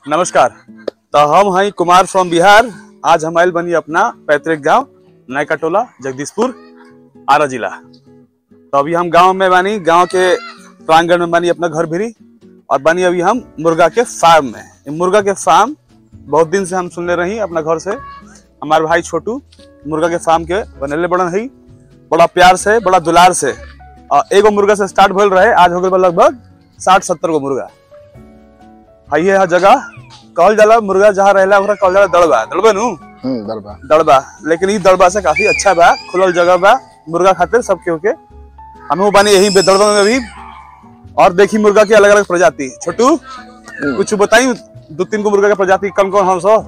नमस्कार। तो हम हैं कुमार फ्रॉम बिहार। आज हम आयल बनी अपना पैतृक गांव नायका टोला जगदीशपुर आरा जिला। तो अभी हम गांव में बानी, गांव के प्रांगण में बानी, अपना घर भिरी और बानी अभी हम मुर्गा के फार्म में। मुर्गा के फार्म बहुत दिन से हम सुनने रही अपना घर से। हमारे भाई छोटू मुर्गा के फार्म के बनेले बड़न है, बड़ा प्यार से, बड़ा दुलार से। और एगो मुर्गा से स्टार्ट भइल रहे, आज हो गए लगभग 60-70 गो मुर्गा है। ये जगह कहल जाला मुर्गा जहाँ रहेला ओकरा कहल जाला दड़बा। दड़बा नु दड़बा, लेकिन ये दड़बा से काफी अच्छा बा, खुलल जगह बा मुर्गा खातिर सब केहू के। हम बानी यही दड़बा में भी। और देखी मुर्गा की अलग अलग प्रजाति। छोटू कुछ बताई 2-3 गो मुर्गा के प्रजाति कौन कौन हम सो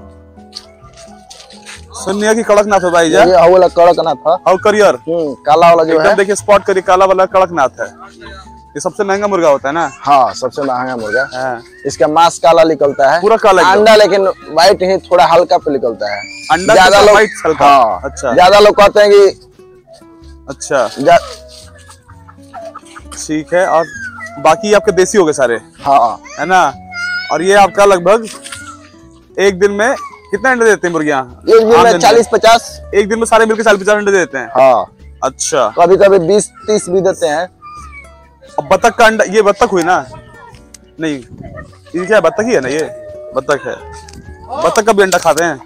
सुनिए की कड़कनाथ हो भाई। ये वाला कड़कनाथ है और करियर काला वाला जो है, देखिए स्पॉट करिए, काला वाला कड़कनाथ है। ये सबसे महंगा मुर्गा होता है ना? हाँ, सबसे महंगा मुर्गा है। इसका मांस काला निकलता है, पूरा काला। अंडा लेकिन व्हाइट ही थोड़ा हल्का पे निकलता है। अंडा ज्यादा लोग हल्का। हाँ, अच्छा, ज्यादा लोग कहते हैं कि अच्छा ठीक है। और बाकी आपके देसी हो गए सारे? हाँ, है ना। और ये आपका लगभग एक दिन में कितना अंडे देते हैं मुर्गियां? एक दिन में 40-50। एक दिन में सारे मिलकर 40-50 अंडे देते हैं? हाँ। अच्छा, कभी कभी 20-30 भी देते हैं। अब बतख का अंडा, ये बतख हुई ना? नहीं, ये क्या बतख ही है ना? ये बतख है। बतख का भी अंडा खाते हैं?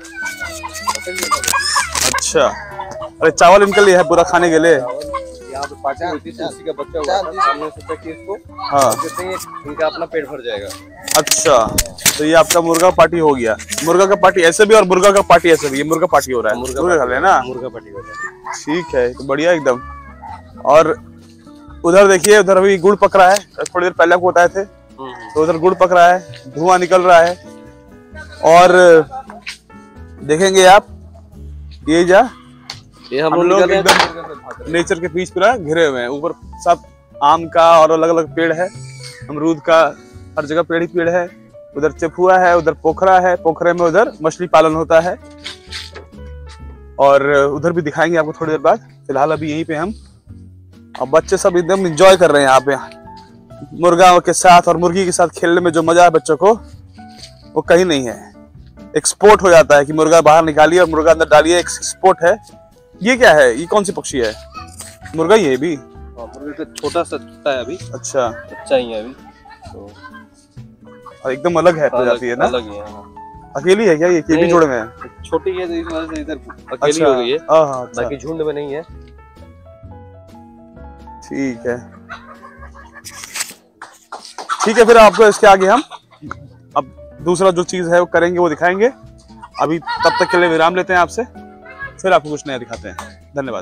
अच्छा, अरे चावल इनके लिए है पूरा खाने के लिए। यहाँ पे पार्टी हुई थी तो उसी का बच्चा हुआ था, हमने सोचा कि इसको इनका अपना पेट भर जाएगा। अच्छा, तो ये आपका मुर्गा पार्टी हो गया। मुर्गा का पार्टी ऐसे भी और मुर्गा का पार्टी ऐसे भी। ये मुर्गा पार्टी हो रहा है, मुर्गा खा लेना, मुर्गा पार्टी हो रहा है। ठीक है, तो बढ़िया एकदम। और उधर देखिए, उधर अभी गुड़ पक रहा है। थोड़ी देर पहले आपको बताए थे, तो उधर गुड़ पक रहा है, धुआं निकल रहा है। और देखेंगे आप ये हम लोग एकदम नेचर के बीच पूरा घिरे हुए हैं। ऊपर सब आम का और अलग अलग पेड़ है, अमरूद का, हर जगह पेड़ ही पेड़ है। उधर चेपुआ है, उधर पोखरा है, पोखरे में उधर मछली पालन होता है। और उधर भी दिखाएंगे आपको थोड़ी देर बाद। फिलहाल अभी यहीं पे हम, और बच्चे सब एकदम एंजॉय कर रहे हैं यहाँ पे मुर्गा के साथ। और मुर्गी के साथ खेलने में जो मजा है बच्चों को, वो कहीं नहीं है। एक्सपोर्ट हो जाता है कि मुर्गा बाहर निकालिए और मुर्गा अंदर डालिए, एक्सपोर्ट है। ये क्या है? ये कौन सी पक्षी है? मुर्गा ही है भी? मुर्गा का छोटा सा है अभी। अच्छा, बच्चा ही है अभी तो। और एकदम अलग है प्रजाति है ना? अलग है। अकेली है क्या ये? भी जोड़े में है? छोटी है तो इस वजह से इधर अकेली हो गई है। अच्छा, बाकी झुंड में नहीं है। ठीक है, ठीक है। फिर आपको इसके आगे हम अब दूसरा जो चीज है वो करेंगे, वो दिखाएंगे। अभी तब तक के लिए विराम लेते हैं आपसे, फिर आपको कुछ नया दिखाते हैं। धन्यवाद।